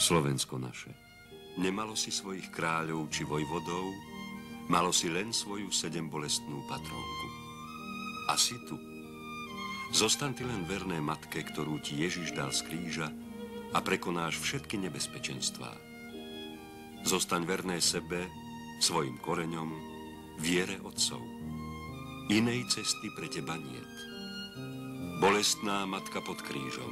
Slovensko naše, nemalo si svojich kráľov či vojvodov, malo si len svoju sedembolestnú patrónku. A si tu. Zostaň ty len verné matke, ktorú ti Ježiš dal z kríža a prekonáš všetky nebezpečenstvá. Zostaň verné sebe, svojim koreňom, viere otcov. Inej cesty pre teba niet. Bolestná matka pod krížom.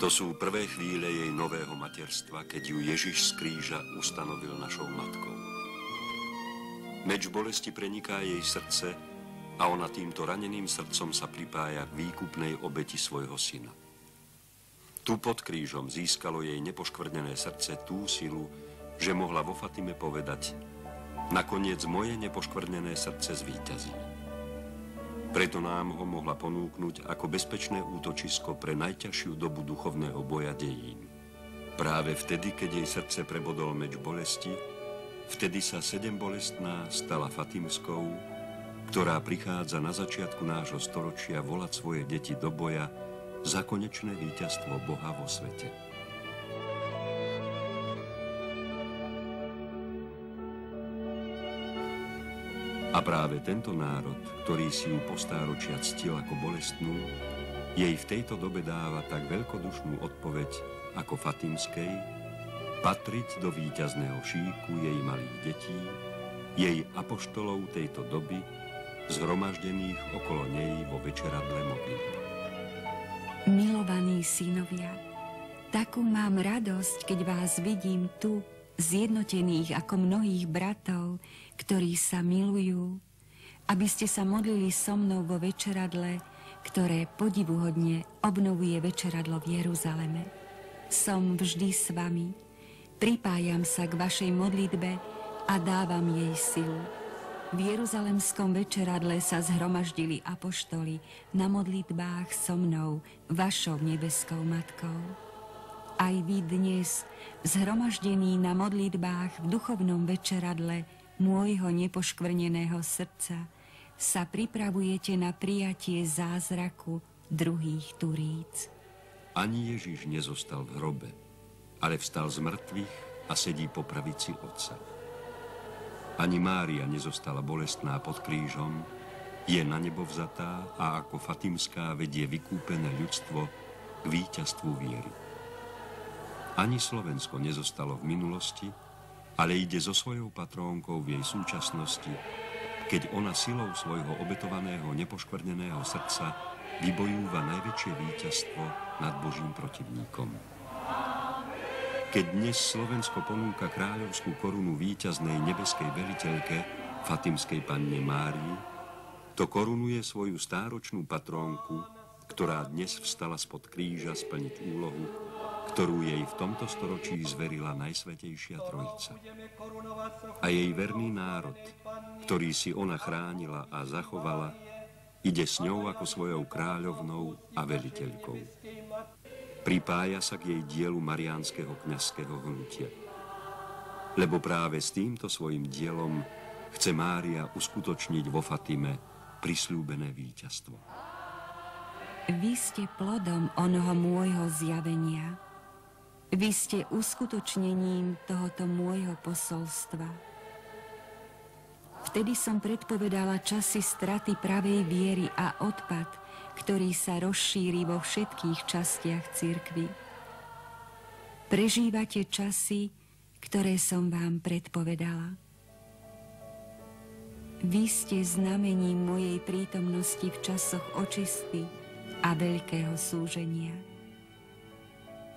To sú prvé chvíle jej nového materstva, keď ju Ježiš z kríža ustanovil našou matkou. Meč bolesti preniká jej srdce a ona týmto raneným srdcom sa pripája k výkupnej obeti svojho syna. Tu pod krížom získalo jej nepoškvrnené srdce tú silu, že mohla vo Fatime povedať: nakoniec moje nepoškvrnené srdce zvíťazí. Preto nám ho mohla ponúknuť ako bezpečné útočisko pre najťažšiu dobu duchovného boja dejín. Práve vtedy, keď jej srdce prebodol meč bolesti, vtedy sa sedembolestná stala Fatimskou, ktorá prichádza na začiatku nášho storočia volať svoje deti do boja za konečné víťazstvo Boha vo svete. A práve tento národ, ktorý si ju po stáročia ctil ako bolestnú, jej v tejto dobe dáva tak veľkodušnú odpoveď ako Fatimskej patriť do víťazného šíku jej malých detí, jej apoštolov tejto doby, zhromaždených okolo nej vo večeradle modlitby. Milovaní synovia, takú mám radosť, keď vás vidím tu, zjednotených ako mnohých bratov, ktorí sa milujú, aby ste sa modlili so mnou vo večeradle, ktoré podivuhodne obnovuje večeradlo v Jeruzaleme. Som vždy s vami, pripájam sa k vašej modlitbe a dávam jej silu. V Jeruzalemskom večeradle sa zhromaždili apoštoli na modlitbách so mnou, vašou nebeskou matkou. Aj vy dnes, zhromaždení na modlitbách v duchovnom večeradle môjho nepoškvrneného srdca, sa pripravujete na prijatie zázraku druhých turíc. Ani Ježiš nezostal v hrobe, ale vstal z mŕtvych a sedí po pravici Otca. Ani Mária nezostala bolestná pod krížom, je na nebo vzatá a ako Fatimská vedie vykúpené ľudstvo k víťazstvu viery. Ani Slovensko nezostalo v minulosti, ale ide so svojou patrónkou v jej súčasnosti, keď ona silou svojho obetovaného nepoškvrneného srdca vybojúva najväčšie víťazstvo nad Božím protivníkom. Keď dnes Slovensko ponúka kráľovskú korunu víťaznej nebeskej veliteľke, Fatimskej panne Márii, to korunuje svoju stáročnú patrónku, ktorá dnes vstala spod kríža splniť úlohu, ktorú jej v tomto storočí zverila Najsvätejšia Trojica. A jej verný národ, ktorý si ona chránila a zachovala, ide s ňou ako svojou kráľovnou a veliteľkou. Pripája sa k jej dielu mariánskeho kňazského hnutia. Lebo práve s týmto svojim dielom chce Mária uskutočniť vo Fatime prisľúbené víťazstvo. Vy ste plodom onoho môjho zjavenia. Vy ste uskutočnením tohoto môjho posolstva. Vtedy som predpovedala časy straty pravej viery a odpad, ktorý sa rozšíri vo všetkých častiach cirkvi. Prežívate časy, ktoré som vám predpovedala. Vy ste znamením mojej prítomnosti v časoch očisty a veľkého súženia.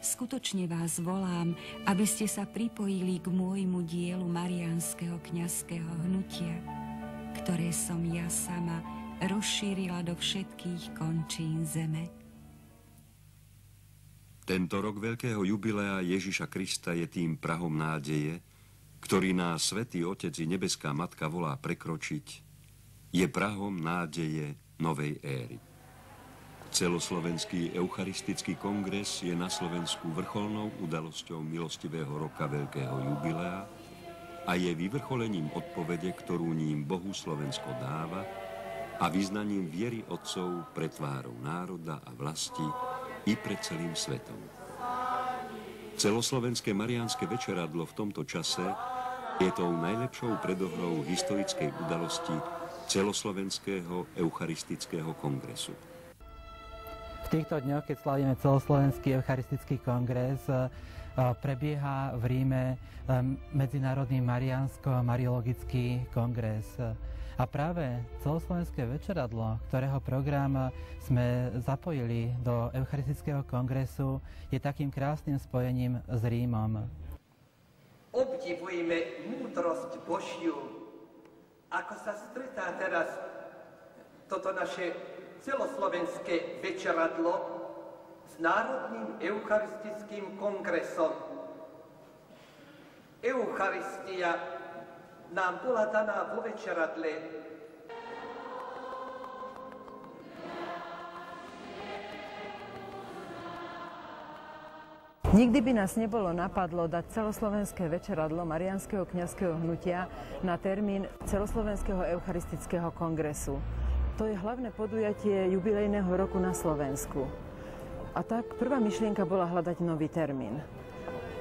Skutočne vás volám, aby ste sa pripojili k môjmu dielu mariánskeho kňazského hnutia, ktoré som ja sama rozšírila do všetkých končín zeme. Tento rok veľkého jubilea Ježiša Krista je tým prahom nádeje, ktorý nás Svätý Otec i Nebeská Matka volá prekročiť, je prahom nádeje novej éry. Celoslovenský eucharistický kongres je na Slovensku vrcholnou udalosťou milostivého roka veľkého jubilea a je vyvrcholením odpovede, ktorú ním Bohu Slovensko dáva a vyznaním viery otcov pred tvárou národa a vlasti i pred celým svetom. Celoslovenské mariánske večeradlo v tomto čase je tou najlepšou predohrou historickej udalosti Celoslovenského eucharistického kongresu. V týchto dňoch, keď slavíme Celoslovenský eucharistický kongres, prebieha v Ríme Medzinárodný mariánsko-mariologický kongres. A práve Celoslovenské večeradlo, ktorého program sme zapojili do Eucharistického kongresu, je takým krásnym spojením s Rímom. Obdivujeme múdrosť Božiu, ako sa stretá teraz toto naše celoslovenské večeradlo s Národným eucharistickým kongresom. Eucharistia nám bola daná vo večeradle. Nikdy by nás nebolo napadlo dať celoslovenské večeradlo Mariánskeho kňazského hnutia na termín Celoslovenského eucharistického kongresu. To je hlavné podujatie jubilejného roku na Slovensku. A tak prvá myšlienka bola hľadať nový termín.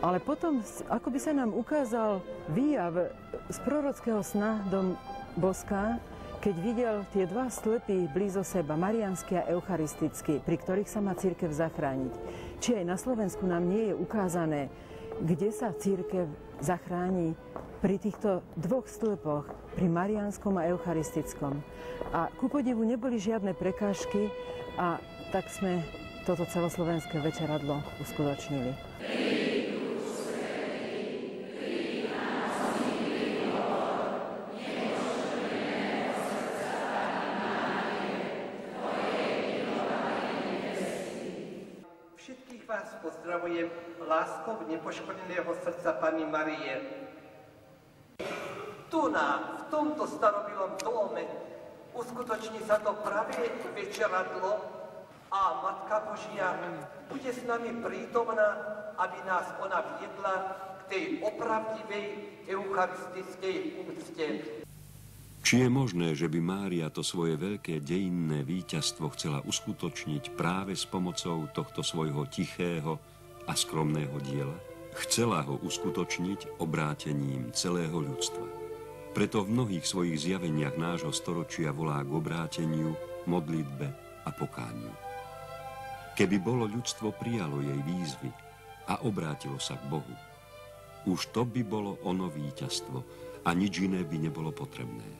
Ale potom, ako by sa nám ukázal výjav z prorockého sna Dom Boska, keď videl tie dva stĺpy blízo seba, mariánsky a eucharistický, pri ktorých sa má cirkev zachrániť. Či aj na Slovensku nám nie je ukázané, kde sa cirkev zachráni pri týchto dvoch stĺpoch, pri mariánskom a eucharistickom. A ku podivu neboli žiadne prekážky a tak sme toto celoslovenské večeradlo uskutočnili. Všetkých vás pozdravujem láskou nepoškodeného srdca Panny Márie. Tu v tomto starobilom dome uskutoční sa to pravé večeradlo a Matka Božia bude s nami prítomná, aby nás ona viedla k tej opravdivej eucharistickej úcte. Či je možné, že by Mária to svoje veľké dejinné víťazstvo chcela uskutočniť práve s pomocou tohto svojho tichého a skromného diela? Chcela ho uskutočniť obrátením celého ľudstva. Preto v mnohých svojich zjaveniach nášho storočia volá k obráteniu, modlitbe a pokániu. Keby bolo ľudstvo prijalo jej výzvy a obrátilo sa k Bohu, už to by bolo ono víťazstvo a nič iné by nebolo potrebné.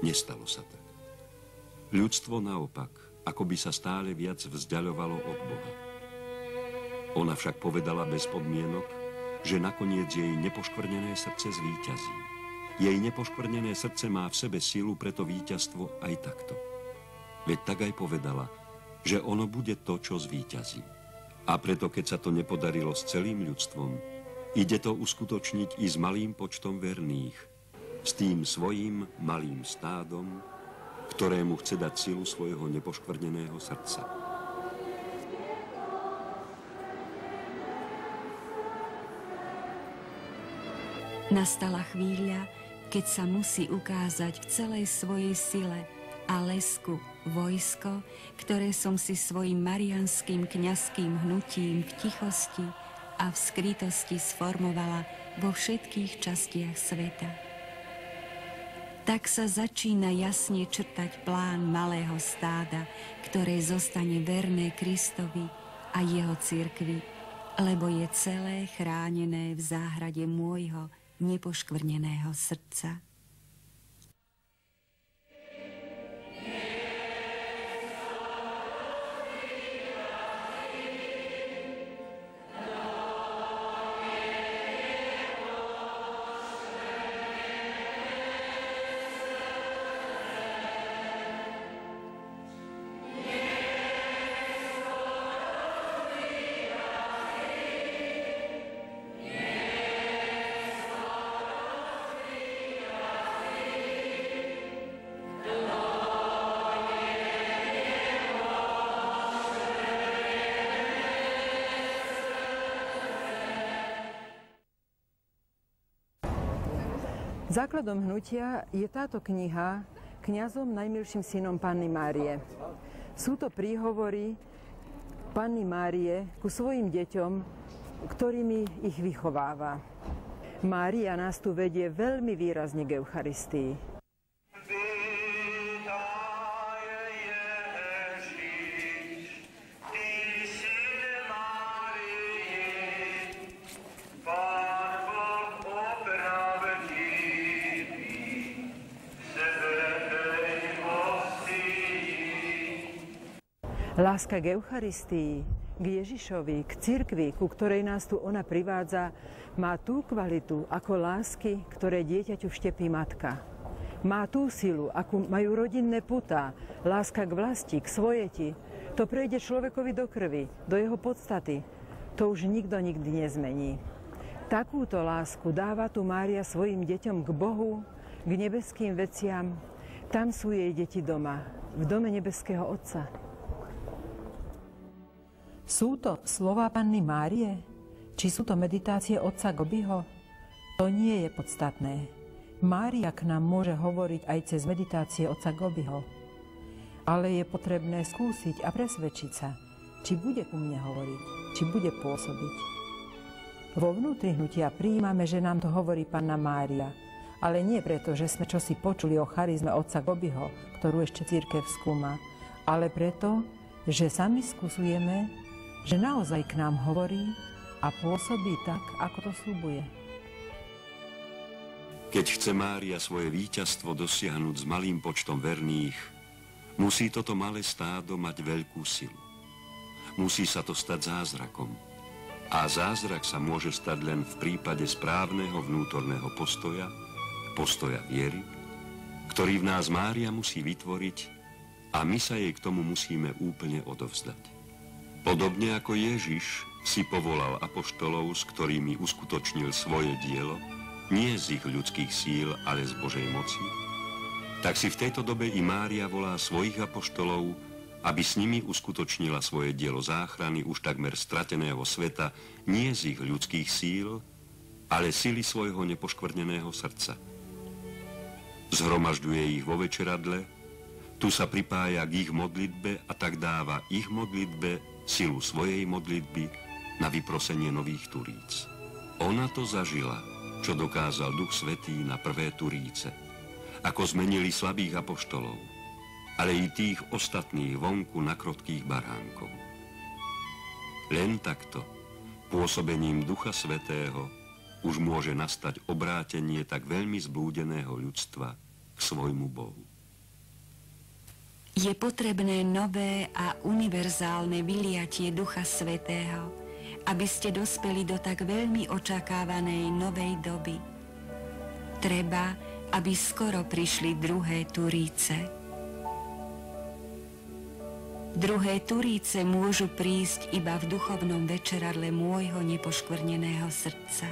Nestalo sa tak. Ľudstvo naopak, ako by sa stále viac vzdiaľovalo od Boha. Ona však povedala bez podmienok, že nakoniec jej nepoškvrnené srdce zvíťazí. Jej nepoškvrnené srdce má v sebe silu pre to víťazstvo aj takto. Veď tak aj povedala, že ono bude to, čo zvíťazí. A preto, keď sa to nepodarilo s celým ľudstvom, ide to uskutočniť i s malým počtom verných, s tým svojím malým stádom, ktorému chce dať silu svojho nepoškvrneného srdca. Nastala chvíľa, keď sa musí ukázať v celej svojej sile a lesku vojsko, ktoré som si svojim mariánskym kňazským hnutím v tichosti a v skrytosti sformovala vo všetkých častiach sveta. Tak sa začína jasne črtať plán malého stáda, ktoré zostane verné Kristovi a jeho cirkvi, lebo je celé chránené v záhrade môjho nepoškvrneného srdca. Základom hnutia je táto kniha Kňazom najmilším synom Panny Márie. Sú to príhovory Panny Márie ku svojim deťom v ktorými ich vychováva. Mária nás tu vedie veľmi výrazne k Eucharistii. Láska k Eucharistii, k Ježišovi, k cirkvi, ku ktorej nás tu ona privádza, má tú kvalitu ako lásky, ktoré dieťaťu vštepí matka. Má tú silu, akú majú rodinné putá, láska k vlasti, k svojeti. To prejde človekovi do krvi, do jeho podstaty. To už nikto nikdy nezmení. Takúto lásku dáva tu Mária svojim deťom k Bohu, k nebeským veciam. Tam sú jej deti doma, v dome nebeského Otca. Sú to slová Panny Márie? Či sú to meditácie otca Gobiho? To nie je podstatné. Mária k nám môže hovoriť aj cez meditácie otca Gobiho. Ale je potrebné skúsiť a presvedčiť sa, či bude ku mne hovoriť, či bude pôsobiť. Vo vnútri hnutia prijímame, že nám to hovorí Panna Mária, ale nie preto, že sme čosi počuli o charizme otca Gobiho, ktorú ešte cirkev skúma, ale preto, že sami skúsujeme, že naozaj k nám hovorí a pôsobí tak, ako to sľubuje. Keď chce Mária svoje víťazstvo dosiahnuť s malým počtom verných, musí toto malé stádo mať veľkú silu. Musí sa to stať zázrakom. A zázrak sa môže stať len v prípade správneho vnútorného postoja, postoja viery, ktorý v nás Mária musí vytvoriť a my sa jej k tomu musíme úplne odovzdať. Podobne ako Ježiš si povolal apoštolov, s ktorými uskutočnil svoje dielo, nie z ich ľudských síl, ale z Božej moci, tak si v tejto dobe i Mária volá svojich apoštolov, aby s nimi uskutočnila svoje dielo záchrany už takmer strateného sveta, nie z ich ľudských síl, ale sily svojho nepoškvrneného srdca. Zhromažďuje ich vo večeradle, tu sa pripája k ich modlitbe a tak dáva ich modlitbe silu svojej modlitby na vyprosenie nových turíc. Ona to zažila, čo dokázal Duch Svätý na prvé turíce, ako zmenili slabých apoštolov, ale i tých ostatných vonku na krotkých baránkov. Len takto, pôsobením Ducha Svätého, už môže nastať obrátenie tak veľmi zblúdeného ľudstva k svojmu Bohu. Je potrebné nové a univerzálne vyliatie Ducha Svätého, aby ste dospeli do tak veľmi očakávanej novej doby. Treba, aby skoro prišli druhé turíce. Druhé turíce môžu prísť iba v duchovnom večeradle môjho nepoškvrneného srdca.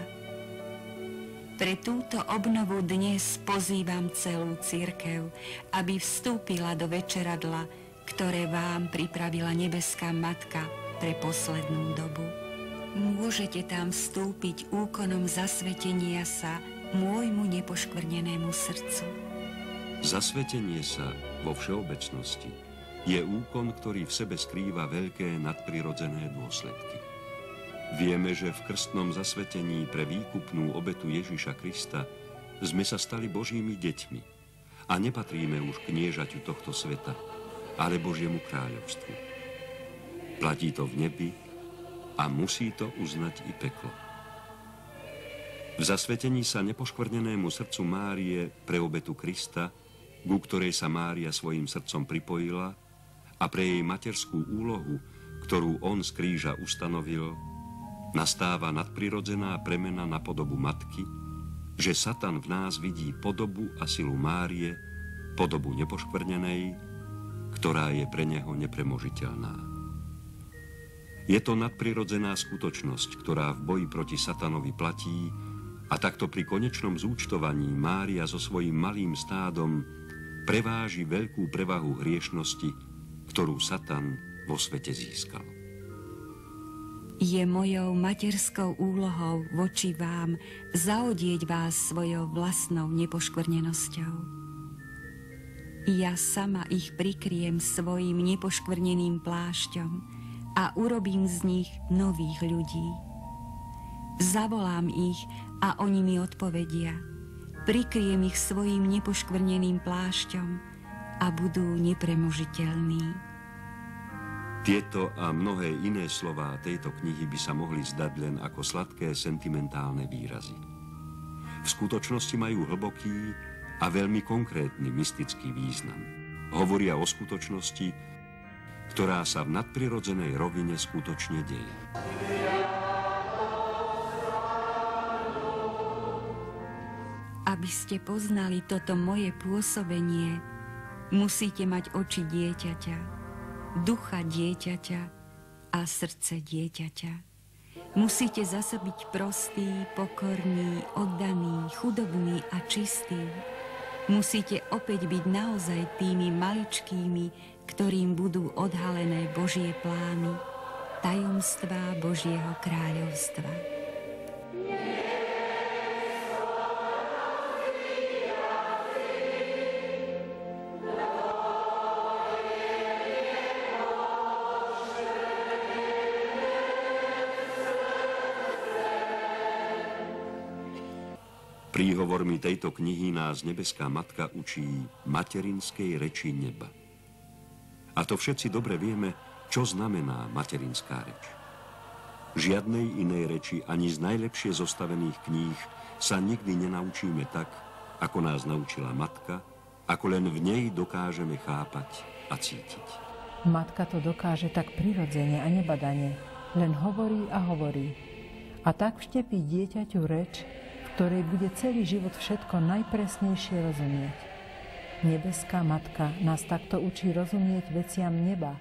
Pre túto obnovu dnes pozývam celú cirkev, aby vstúpila do večeradla, ktoré vám pripravila nebeská Matka pre poslednú dobu. Môžete tam vstúpiť úkonom zasvetenia sa môjmu nepoškvrnenému srdcu. Zasvetenie sa vo všeobecnosti je úkon, ktorý v sebe skrýva veľké nadprirodzené dôsledky. Vieme, že v krstnom zasvetení pre výkupnú obetu Ježiša Krista sme sa stali Božími deťmi a nepatríme už k kniežaťu tohto sveta, ale Božiemu kráľovstvu. Platí to v nebi a musí to uznať i peklo. V zasvetení sa nepoškvrnenému srdcu Márie pre obetu Krista, ku ktorej sa Mária svojim srdcom pripojila a pre jej materskú úlohu, ktorú on z kríža ustanovil, nastáva nadprirodzená premena na podobu matky, že Satan v nás vidí podobu a silu Márie, podobu nepoškvrnenej, ktorá je pre neho nepremožiteľná. Je to nadprirodzená skutočnosť, ktorá v boji proti Satanovi platí a takto pri konečnom zúčtovaní Mária so svojím malým stádom preváži veľkú prevahu hriešnosti, ktorú Satan vo svete získal. Je mojou materskou úlohou voči vám zaodieť vás svojou vlastnou nepoškvrnenosťou. Ja sama ich prikriem svojim nepoškvrneným plášťom a urobím z nich nových ľudí. Zavolám ich a oni mi odpovedia. Prikryjem ich svojím nepoškvrneným plášťom a budú nepremožiteľní. Tieto a mnohé iné slová tejto knihy by sa mohli zdať len ako sladké sentimentálne výrazy. V skutočnosti majú hlboký a veľmi konkrétny mystický význam. Hovoria o skutočnosti, ktorá sa v nadprirodzenej rovine skutočne deje. Aby ste poznali toto moje pôsobenie, musíte mať oči dieťaťa, ducha dieťaťa a srdce dieťaťa. Musíte zase byť prostý, pokorný, oddaný, chudobný a čistý. Musíte opäť byť naozaj tými maličkými, ktorým budú odhalené Božie plány, tajomstvá Božieho kráľovstva. Príhovormi tejto knihy nás nebeská matka učí materinskej reči neba. A to všetci dobre vieme, čo znamená materinská reč. Žiadnej inej reči ani z najlepšie zostavených kníh sa nikdy nenaučíme tak, ako nás naučila matka, ako len v nej dokážeme chápať a cítiť. Matka to dokáže tak prirodzene a nebadane, len hovorí a hovorí. A tak vštepí dieťaťu reč, ktorej bude celý život všetko najpresnejšie rozumieť. Nebeská matka nás takto učí rozumieť veciam neba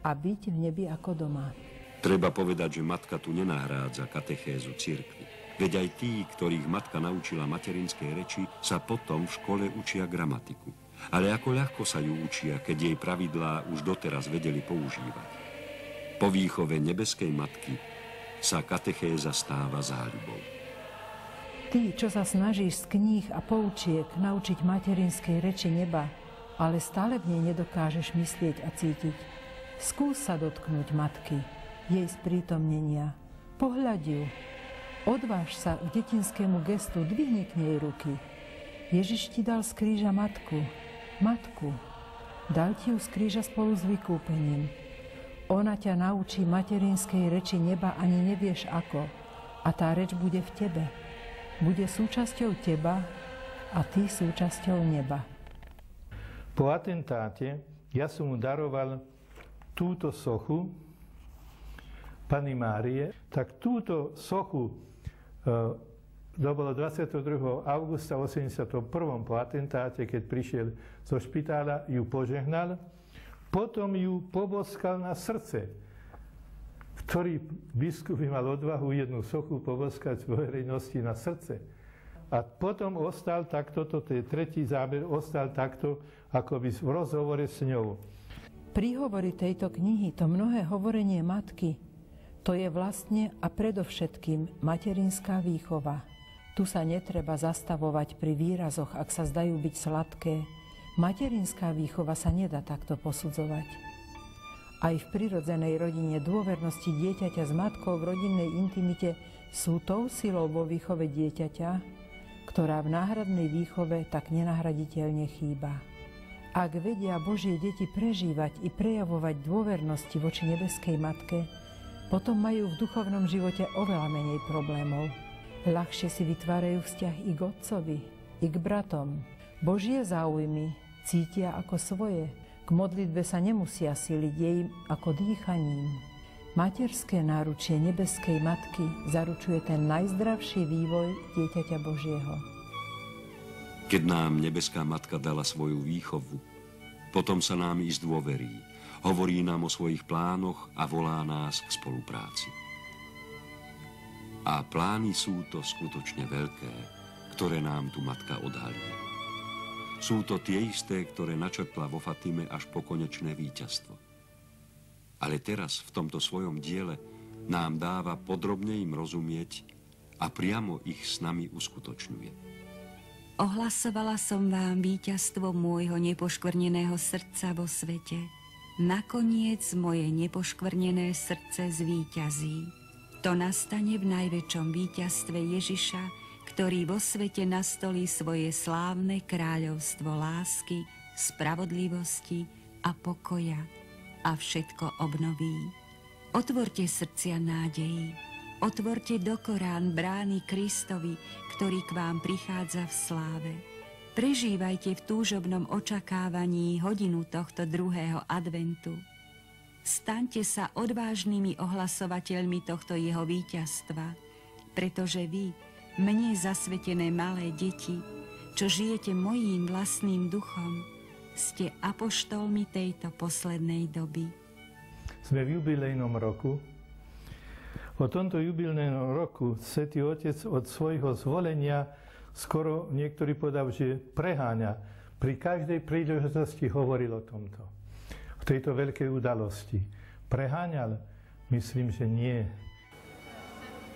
a byť v nebi ako doma. Treba povedať, že matka tu nenahrádza katechézu cirkvi. Veď aj tí, ktorých matka naučila materinskej reči, sa potom v škole učia gramatiku. Ale ako ľahko sa ju učia, keď jej pravidlá už doteraz vedeli používať. Po výchove nebeskej matky sa katechéza stáva záľubou. Ty, čo sa snažíš z kníh a poučiek naučiť materinskej reči neba, ale stále v nej nedokážeš myslieť a cítiť, skús sa dotknúť matky, jej sprítomnenia. Pohľaď ju, odváž sa k detinskému gestu, dvihni k nej ruky. Ježiš ti dal z kríža matku, dal ti ju z kríža spolu s vykúpením. Ona ťa naučí materinskej reči neba, ani nevieš ako, a tá reč bude v tebe. Bude súčasťou teba a ty súčasťou neba. Po atentáte ja som mu daroval túto sochu Panny Márie. Tak túto sochu, to bolo 22. augusta 81. po atentáte, keď prišiel zo špitála, ju požehnal. Potom ju poboskal na srdce. Ktorý biskup by mal odvahu jednu sochu poboskať v verejnosti na srdce. A potom ostal takto, toto je tretí záber, ostal takto, ako by v rozhovore s ňou. Príhovory tejto knihy, to mnohé hovorenie matky, to je vlastne a predovšetkým materinská výchova. Tu sa netreba zastavovať pri výrazoch, ak sa zdajú byť sladké. Materinská výchova sa nedá takto posudzovať. Aj v prirodzenej rodine dôvernosti dieťaťa s matkou v rodinnej intimite sú tou silou vo výchove dieťaťa, ktorá v náhradnej výchove tak nenahraditeľne chýba. Ak vedia Božie deti prežívať i prejavovať dôvernosti voči nebeskej matke, potom majú v duchovnom živote oveľa menej problémov. Ľahšie si vytvárajú vzťah i k otcovi, i k bratom. Božie záujmy cítia ako svoje. K modlitbe sa nemusia siliť jej ako dýchaním. Materské náručie nebeskej matky zaručuje ten najzdravší vývoj dieťaťa Božieho. Keď nám nebeská matka dala svoju výchovu, potom sa nám i zdôverí, hovorí nám o svojich plánoch a volá nás k spolupráci. A plány sú to skutočne veľké, ktoré nám tu matka odhalí. Sú to tie isté, ktoré načrtla vo Fatime až po konečné víťazstvo. Ale teraz v tomto svojom diele nám dáva podrobne im rozumieť a priamo ich s nami uskutočňuje. Ohlasovala som vám víťazstvo môjho nepoškvrneného srdca vo svete. Nakoniec moje nepoškvrnené srdce zvíťazí. To nastane v najväčšom víťazstve Ježiša, ktorý vo svete nastolí svoje slávne kráľovstvo lásky, spravodlivosti a pokoja a všetko obnoví. Otvorte srdcia nádejí, otvorte do Korán brány Kristovi, ktorý k vám prichádza v sláve. Prežívajte v túžobnom očakávaní hodinu tohto druhého adventu. Staňte sa odvážnymi ohlasovateľmi tohto jeho víťazstva, pretože vy, mne zasvetené malé deti, čo žijete mojím vlastným duchom, ste apoštolmi tejto poslednej doby. Sme v jubilejnom roku. O tomto jubilejnom roku Svätý Otec od svojho zvolenia skoro niektorí povedal, že preháňa. Pri každej príležitosti hovoril o tomto. V tejto veľkej udalosti. Preháňal? Myslím, že nie.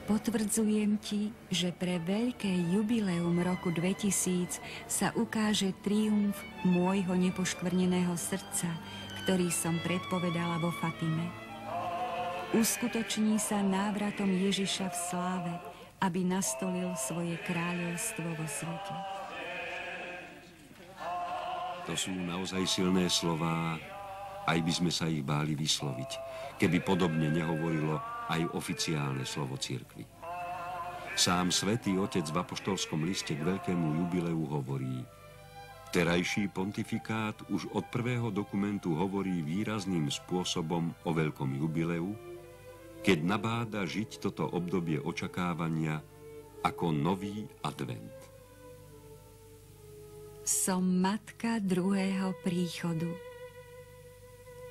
Potvrdzujem ti, že pre veľké jubileum roku 2000 sa ukáže triumf môjho nepoškvrneného srdca, ktorý som predpovedala vo Fatime. Uskutoční sa návratom Ježiša v sláve, aby nastolil svoje kráľovstvo vo svete. To sú naozaj silné slová, aj by sme sa ich báli vysloviť, keby podobne nehovorilo aj oficiálne slovo cirkvi. Sám Svätý Otec v apoštolskom liste k veľkému jubileu hovorí: terajší pontifikát už od prvého dokumentu hovorí výrazným spôsobom o veľkom jubileu, keď nabáda žiť toto obdobie očakávania ako nový advent. Som matka druhého príchodu.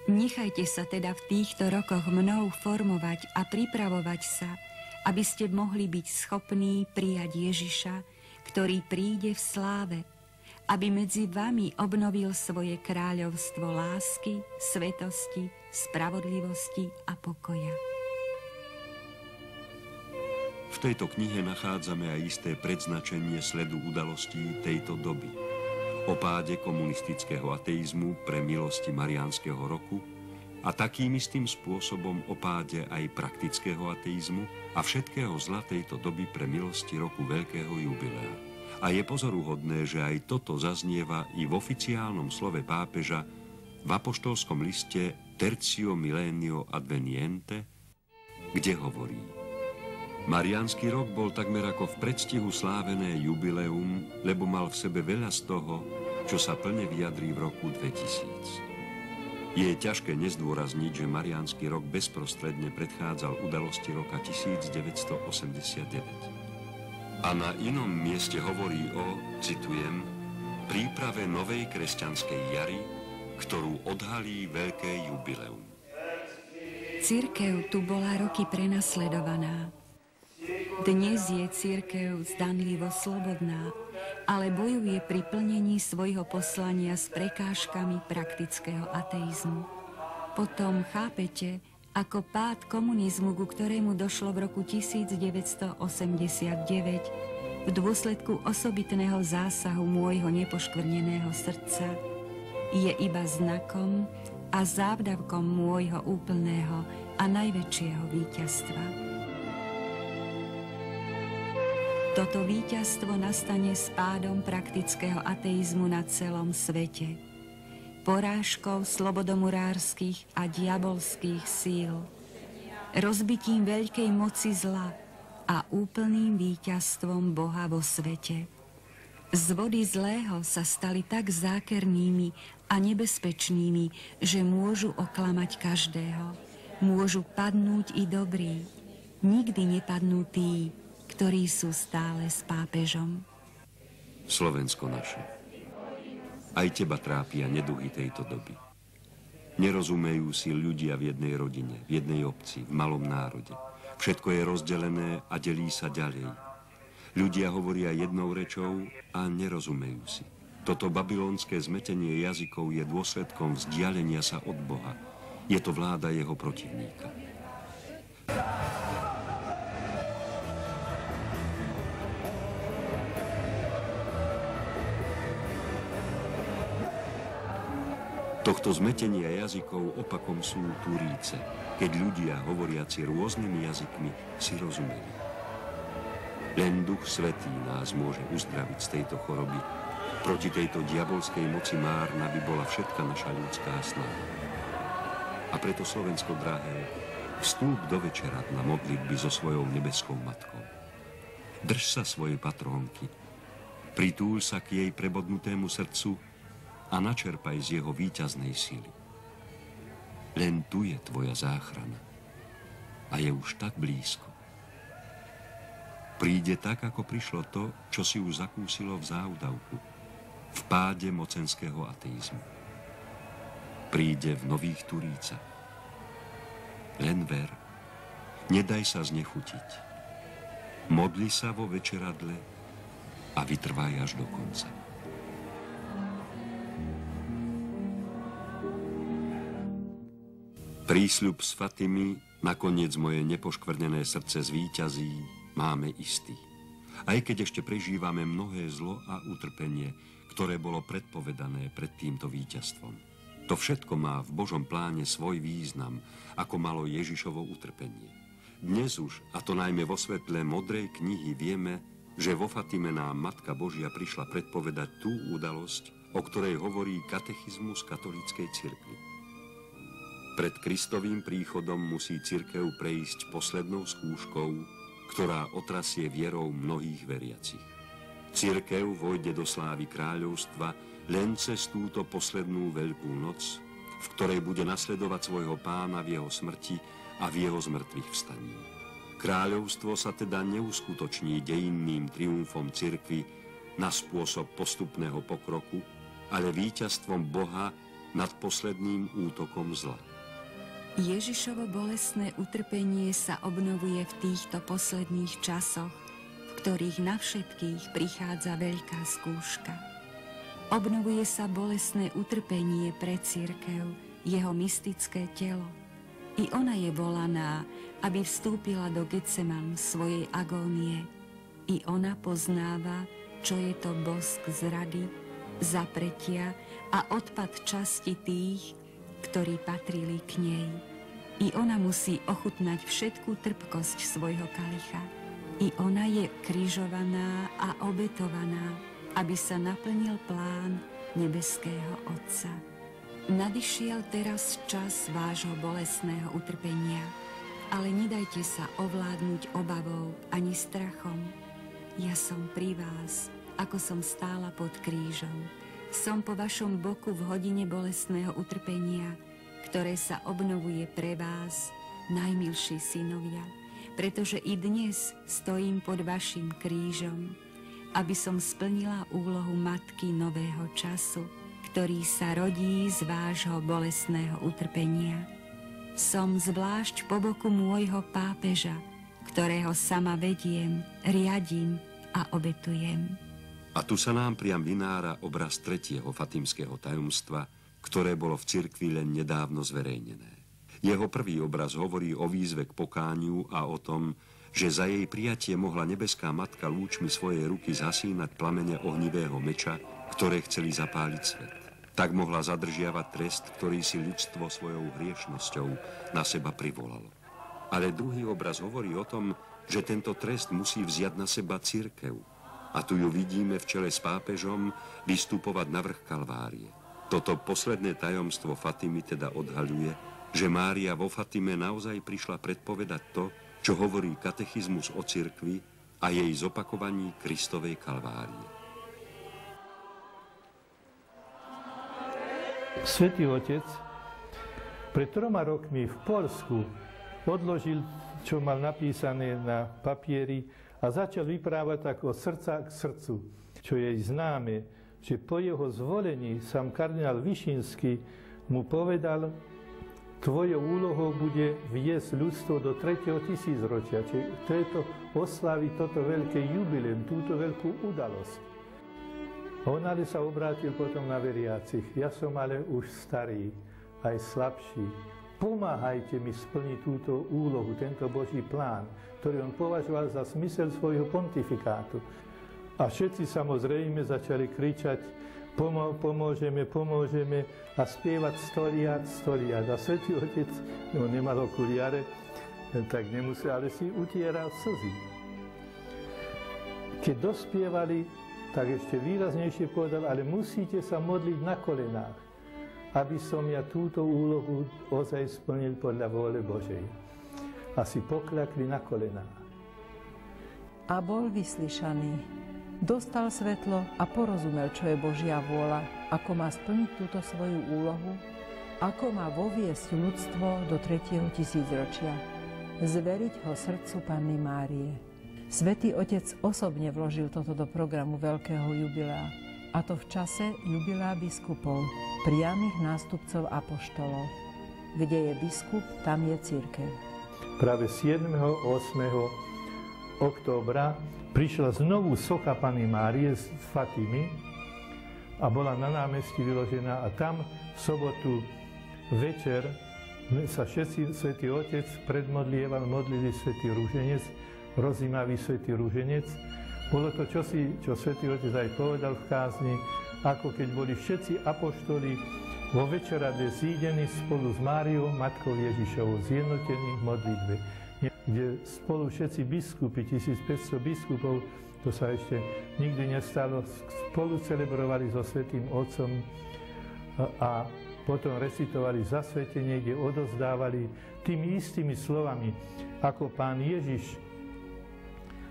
Nechajte sa teda v týchto rokoch mnou formovať a pripravovať sa, aby ste mohli byť schopní prijať Ježiša, ktorý príde v sláve, aby medzi vami obnovil svoje kráľovstvo lásky, svetosti, spravodlivosti a pokoja. V tejto knihe nachádzame aj isté predznačenie sledu udalostí tejto doby. O páde komunistického ateizmu pre milosti Mariánskeho roku a takým istým spôsobom o páde aj praktického ateizmu a všetkého zla tejto doby pre milosti roku Veľkého jubilea. A je pozoruhodné, že aj toto zaznieva i v oficiálnom slove pápeža v apoštolskom liste Tertio Millennio Adveniente, kde hovorí: Mariánsky rok bol takmer ako v predstihu slávené jubileum, lebo mal v sebe veľa z toho, čo sa plne vyjadrí v roku 2000. Je ťažké nezdôrazniť, že Mariánsky rok bezprostredne predchádzal udalosti roka 1989. A na inom mieste hovorí o, citujem, príprave novej kresťanskej jary, ktorú odhalí veľké jubileum. Cirkev tu bola roky prenasledovaná. Dnes je cirkev zdanlivo slobodná, ale bojuje pri plnení svojho poslania s prekážkami praktického ateizmu. Potom chápete, ako pád komunizmu, ku ktorému došlo v roku 1989, v dôsledku osobitného zásahu môjho nepoškvrneného srdca, je iba znakom a závdavkom môjho úplného a najväčšieho víťazstva. Toto víťazstvo nastane s pádom praktického ateizmu na celom svete, porážkou slobodomurárskych a diabolských síl, rozbitím veľkej moci zla a úplným víťazstvom Boha vo svete. Z vody zlého sa stali tak zákernými a nebezpečnými, že môžu oklamať každého. Môžu padnúť i dobrí. Nikdy nepadnú tí, ktorí sú stále s pápežom. Slovensko naše. Aj teba trápia neduhy tejto doby. Nerozumejú si ľudia v jednej rodine, v jednej obci, v malom národe. Všetko je rozdelené a delí sa ďalej. Ľudia hovoria jednou rečou a nerozumejú si. Toto babylonské zmetenie jazykov je dôsledkom vzdialenia sa od Boha. Je to vláda jeho protivníka. Tohto zmetenia jazykov opakom sú Turíce. keď ľudia, hovoriaci rôznymi jazykmi, si rozumeli. Len Duch Svätý nás môže uzdraviť z tejto choroby. Proti tejto diabolskej moci márna by bola všetka naša ľudská snaha. A preto, Slovensko drahé, vstúp do večeradla modlitby so svojou nebeskou matkou. Drž sa svojej patrónky, pritúľ sa k jej prebodnutému srdcu a načerpaj z jeho víťaznej sily. Len tu je tvoja záchrana a je už tak blízko. Príde tak, ako prišlo to, čo si už zakúsilo v záudavku, v páde mocenského ateizmu. Príde v Nových Turícach. Len ver, nedaj sa znechutiť. Modli sa vo večeradle a vytrvaj až do konca. Prísľub s Fatimy, nakoniec moje nepoškvrnené srdce zvíťazí, máme istý. Aj keď ešte prežívame mnohé zlo a utrpenie, ktoré bolo predpovedané pred týmto víťazstvom. To všetko má v Božom pláne svoj význam, ako malo Ježišovo utrpenie. Dnes už, a to najmä vo svetle modrej knihy, vieme, že vo Fatime nám Matka Božia prišla predpovedať tú udalosť, o ktorej hovorí katechizmus katolíckej cirkvi. Pred Kristovým príchodom musí cirkev prejsť poslednou skúškou, ktorá otrasie vierou mnohých veriacich. Cirkev vojde do slávy kráľovstva len cez túto poslednú veľkú noc, v ktorej bude nasledovať svojho pána v jeho smrti a v jeho zmrtvých vstaní. Kráľovstvo sa teda neuskutoční dejinným triumfom cirkvi na spôsob postupného pokroku, ale víťazstvom Boha nad posledným útokom zla. Ježišovo bolestné utrpenie sa obnovuje v týchto posledných časoch, v ktorých na všetkých prichádza veľká skúška. Obnovuje sa bolestné utrpenie pre cirkev, jeho mystické telo. I ona je volaná, aby vstúpila do Getseman svojej agónie. I ona poznáva, čo je to bosk zrady, zapretia a odpad časti tých, ktorí patrili k nej. I ona musí ochutnať všetkú trpkosť svojho kalicha. I ona je križovaná a obetovaná, aby sa naplnil plán nebeského Otca. Nadišiel teraz čas vášho bolestného utrpenia, ale nedajte sa ovládnuť obavou ani strachom. Ja som pri vás, ako som stála pod krížom. Som po vašom boku v hodine bolestného utrpenia, ktoré sa obnovuje pre vás, najmilší synovia, pretože i dnes stojím pod vašim krížom, aby som splnila úlohu matky nového času, ktorý sa rodí z vášho bolestného utrpenia. Som zvlášť po boku môjho pápeža, ktorého sama vediem, riadím a obetujem. A tu sa nám priam vynára obraz tretieho fatimského tajomstva, ktoré bolo v cirkvi len nedávno zverejnené. Jeho prvý obraz hovorí o výzve k pokániu a o tom, že za jej prijatie mohla nebeská matka lúčmi svojej ruky zhasínať plamene ohnivého meča, ktoré chceli zapáliť svet. Tak mohla zadržiavať trest, ktorý si ľudstvo svojou hriešnosťou na seba privolalo. Ale druhý obraz hovorí o tom, že tento trest musí vziať na seba cirkev. A tu ju vidíme v čele s pápežom vystupovať na vrch Kalvárie. Toto posledné tajomstvo Fatimy teda odhaľuje, že Mária vo Fatime naozaj prišla predpovedať to, čo hovorí katechizmus o cirkvi a jej zopakovaní Kristovej Kalvárie. Svätý Otec pred 3 rokmi v Poľsku odložil, čo mal napísané na papieri, a začal vyprávať tak od srdca k srdcu, čo je známe, že po jeho zvolení sám kardinál Vyšinský mu povedal: tvojou úlohou bude viesť ľudstvo do 3. tisícročia, čiže tejto oslaviť toto veľké jubileum, túto veľkú udalosť. On ale sa obrátil potom na veriacich: ja som ale už starý, aj slabší. Pomáhajte mi splniť túto úlohu, tento Boží plán, ktorý on považoval za smysel svojho pontifikátu. A všetci samozrejme začali kričať: pomôžeme a spievať stoliat. A Svätý Otec, nemal okuliare, tak nemusel, ale si utieral slzy. Keď dospievali, tak ešte výraznejšie povedal, ale musíte sa modliť na kolenách, aby som ja túto úlohu ozaj splnil podľa vôle Božej. A si poklakli na kolenách. A bol vyslyšaný. Dostal svetlo a porozumel, čo je Božia vôľa, ako má splniť túto svoju úlohu, ako má voviesť ľudstvo do 3. tisícročia. Zveriť ho srdcu Panny Márie. Svätý Otec osobne vložil toto do programu veľkého jubilea, a to v čase jubilea biskupov, priamych nástupcov apoštolov. Kde je biskup, tam je cirkev. Práve 7. 8. októbra prišla znovu socha Panny Márie z Fatimy a bola na námestí vyložená a tam v sobotu večer sa všetci Svätý Otec predmodlieval, modlili Svätý Rúženec, rozjímavý Svätý Rúženec. Bolo to čosi, čo Svätý Otec aj povedal v kázni, ako keď boli všetci apoštoli vo večeradle zídení spolu s Máriou, Matkou Ježišovou, zjednotení v modlitbe, kde spolu všetci biskupy, 1500 biskupov, to sa ešte nikdy nestalo, spolu celebrovali so Svätým Otcom a potom recitovali zasvetenie, kde odovzdávali tými istými slovami, ako Pán Ježiš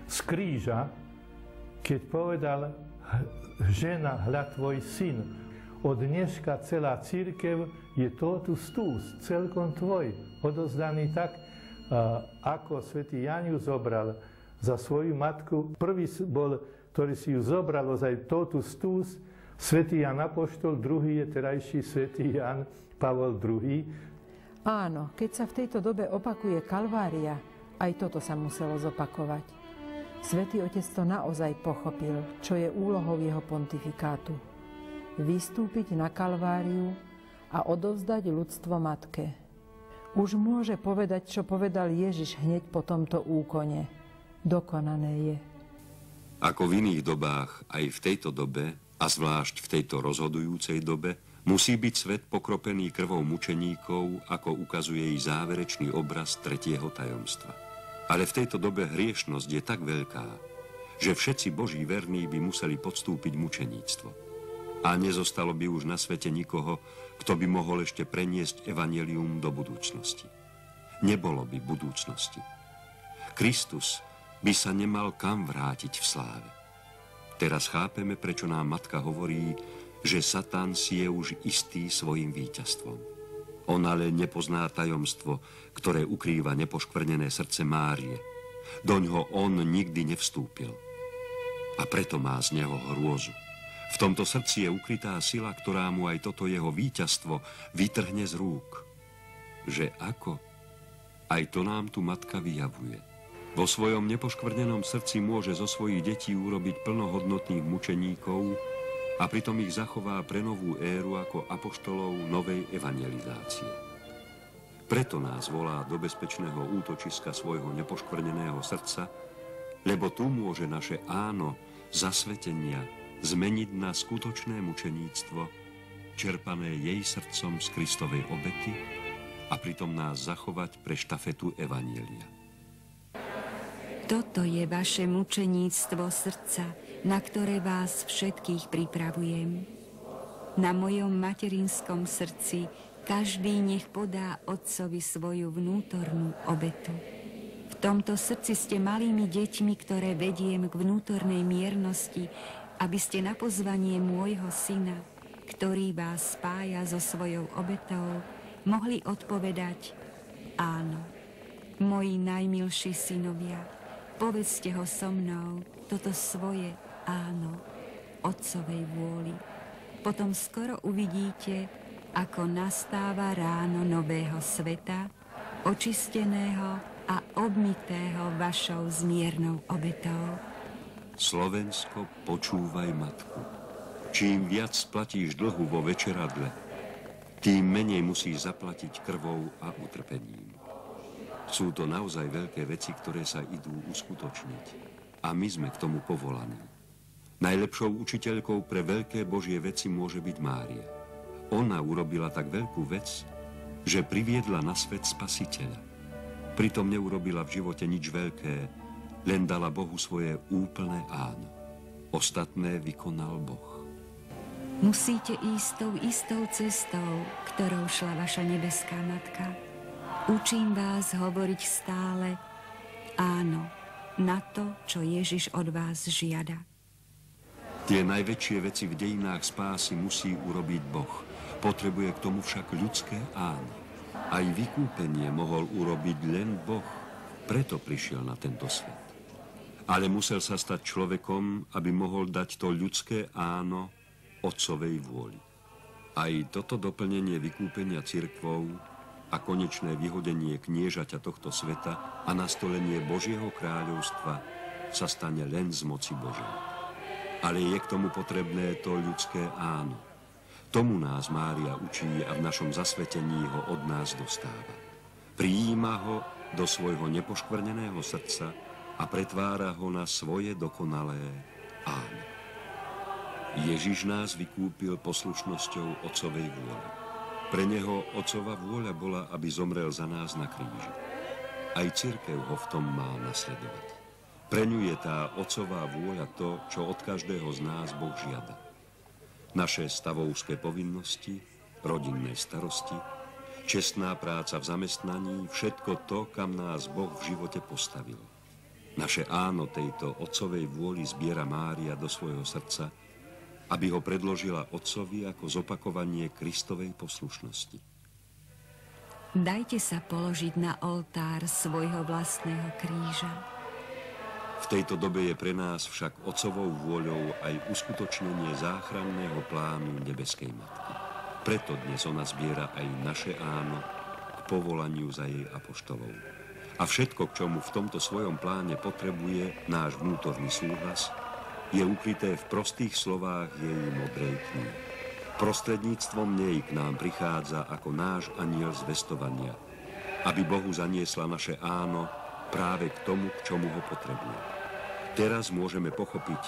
z kríža, keď povedal: žena, hľa tvoj syn. Od dneška celá cirkev je totus tuus, celkom tvoj, odovzdaný tak, ako svätý Ján ju zobral za svoju matku. Prvý bol, ktorý si ju zobral ozaj totus tuus, svätý Ján Apoštol, druhý je terajší svätý Ján Pavol II. Áno, keď sa v tejto dobe opakuje Kalvária, aj toto sa muselo zopakovať. Svätý Otec to naozaj pochopil, čo je úlohou jeho pontifikátu. Vystúpiť na Kalváriu a odovzdať ľudstvo matke. Už môže povedať, čo povedal Ježiš hneď po tomto úkone. Dokonané je. Ako v iných dobách, aj v tejto dobe, a zvlášť v tejto rozhodujúcej dobe, musí byť svet pokropený krvou mučeníkov, ako ukazuje jej záverečný obraz 3. tajomstva. Ale v tejto dobe hriešnosť je tak veľká, že všetci Boží verní by museli podstúpiť mučeníctvo. A nezostalo by už na svete nikoho, kto by mohol ešte preniesť evanjelium do budúcnosti. Nebolo by budúcnosti. Kristus by sa nemal kam vrátiť v sláve. Teraz chápeme, prečo nám Matka hovorí, že Satan si je už istý svojim víťazstvom. On ale nepozná tajomstvo, ktoré ukrýva nepoškvrnené srdce Márie. Doňho on nikdy nevstúpil. A preto má z neho hrôzu. V tomto srdci je ukrytá sila, ktorá mu aj toto jeho víťazstvo vytrhne z rúk. Že ako? Aj to nám tu Matka vyjavuje. Vo svojom nepoškvrnenom srdci môže zo svojich detí urobiť plnohodnotných mučeníkov a pritom ich zachová pre novú éru ako apoštolov novej evangelizácie. Preto nás volá do bezpečného útočiska svojho nepoškvrneného srdca, lebo tu môže naše áno zasvetenia zmeniť na skutočné mučeníctvo, čerpané jej srdcom z Kristovej obety a pritom nás zachovať pre štafetu evanjelia. Toto je vaše mučeníctvo srdca, na ktoré vás všetkých pripravujem. Na mojom materinskom srdci každý nech podá Otcovi svoju vnútornú obetu. V tomto srdci ste malými deťmi, ktoré vediem k vnútornej miernosti, aby ste na pozvanie môjho syna, ktorý vás spája so svojou obetou, mohli odpovedať: áno, moji najmilší synovia, povedzte ho so mnou, toto svoje áno, Otcovej vôli. Potom skoro uvidíte, ako nastáva ráno nového sveta, očisteného a obmytého vašou zmiernou obetou. Slovensko, počúvaj Matku. Čím viac splatíš dlhu vo večeradle, tým menej musíš zaplatiť krvou a utrpením. Sú to naozaj veľké veci, ktoré sa idú uskutočniť. A my sme k tomu povolaní. Najlepšou učiteľkou pre veľké Božie veci môže byť Mária. Ona urobila tak veľkú vec, že priviedla na svet Spasiteľa. Pritom neurobila v živote nič veľké, len dala Bohu svoje úplné áno. Ostatné vykonal Boh. Musíte ísť tou istou cestou, ktorou šla vaša nebeská matka. Učím vás hovoriť stále áno na to, čo Ježiš od vás žiada. Tie najväčšie veci v dejinách spásy musí urobiť Boh. Potrebuje k tomu však ľudské áno. Aj vykúpenie mohol urobiť len Boh. Preto prišiel na tento svet. Ale musel sa stať človekom, aby mohol dať to ľudské áno Otcovej vôli. Aj toto doplnenie vykúpenia cirkvou a konečné vyhodenie kniežaťa tohto sveta a nastolenie Božieho kráľovstva sa stane len z moci Božej. Ale je k tomu potrebné to ľudské áno. Tomu nás Mária učí a v našom zasvetení ho od nás dostáva. Prijíma ho do svojho nepoškvrneného srdca a pretvára ho na svoje dokonalé áno. Ježiš nás vykúpil poslušnosťou Otcovej vôle. Pre neho Otcova vôľa bola, aby zomrel za nás na kríži. Aj cirkev ho v tom má nasledovať. Pre ňu je tá Otcová vôľa to, čo od každého z nás Boh žiada. Naše stavovské povinnosti, rodinné starosti, čestná práca v zamestnaní, všetko to, kam nás Boh v živote postavil. Naše áno tejto Otcovej vôli zbiera Mária do svojho srdca, aby ho predložila Otcovi ako zopakovanie Kristovej poslušnosti. Dajte sa položiť na oltár svojho vlastného kríža. V tejto dobe je pre nás však Otcovou vôľou aj uskutočnenie záchranného plánu nebeskej Matky. Preto dnes ona zbiera aj naše áno k povolaniu za jej apoštolov. A všetko, k čomu v tomto svojom pláne potrebuje náš vnútorný súhlas, je ukryté v prostých slovách jej modrej knihy. Prostredníctvom nej k nám prichádza ako náš anjel zvestovania, aby Bohu zaniesla naše áno práve k tomu, k čomu ho potrebuje. Teraz môžeme pochopiť,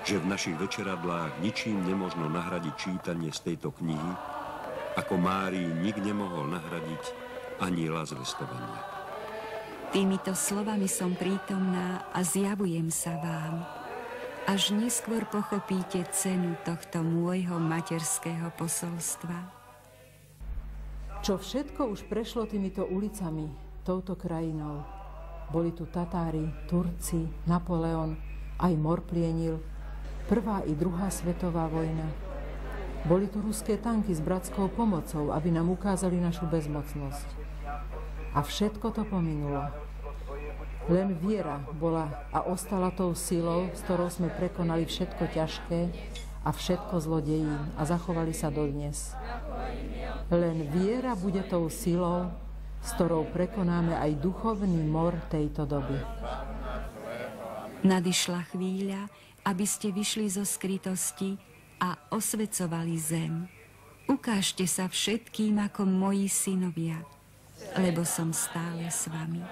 že v našich večeradlách ničím nemožno nahradiť čítanie z tejto knihy, ako Márii nik nemohol nahradiť anjela zvestovania. Týmito slovami som prítomná a zjavujem sa vám. Až neskôr pochopíte cenu tohto môjho materského posolstva. Čo všetko už prešlo týmito ulicami, touto krajinou. Boli tu Tatári, Turci, Napoleon, aj mor plienil, prvá i druhá svetová vojna. Boli tu ruské tanky s bratskou pomocou, aby nám ukázali našu bezmocnosť. A všetko to pominulo. Len viera bola a ostala tou silou, s ktorou sme prekonali všetko ťažké a všetko zlodejín a zachovali sa dodnes. Len viera bude tou silou, s ktorou prekonáme aj duchovný mor tejto doby. Nadišla chvíľa, aby ste vyšli zo skrytosti a osvecovali zem. Ukážte sa všetkým ako moji synovia, lebo som stále s vami.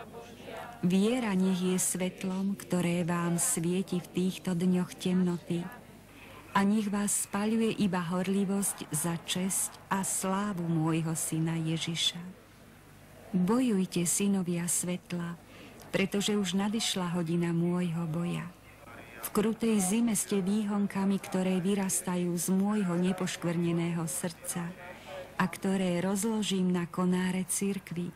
Viera nech je svetlom, ktoré vám svieti v týchto dňoch temnoty, a nech vás spaľuje iba horlivosť za česť a slávu môjho syna Ježiša. Bojujte, synovia svetla, pretože už nadišla hodina môjho boja. V krutej zime ste výhonkami, ktoré vyrastajú z môjho nepoškvrneného srdca a ktoré rozložím na konáre cirkvi,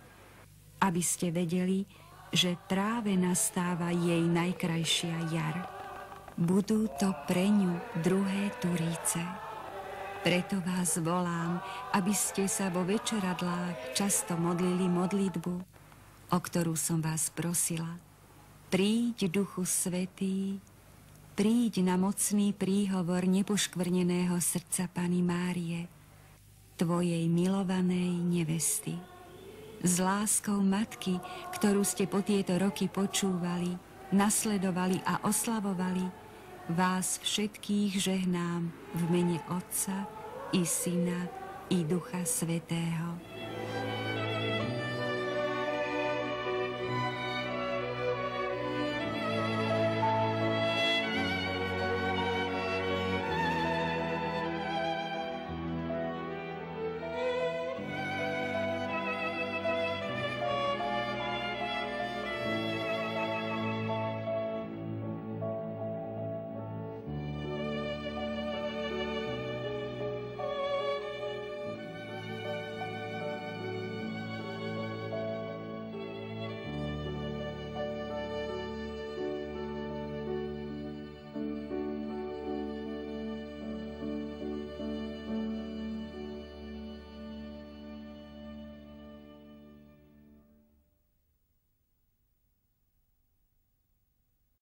aby ste vedeli, že práve nastáva jej najkrajšia jar. Budú to pre ňu druhé turíce. Preto vás volám, aby ste sa vo večeradlách často modlili modlitbu, o ktorú som vás prosila. Príď, Duchu Svätý, príď na mocný príhovor nepoškvrneného srdca Panny Márie, tvojej milovanej nevesty. S láskou matky, ktorú ste po tieto roky počúvali, nasledovali a oslavovali, vás všetkých žehnám v mene Otca i Syna i Ducha Svätého.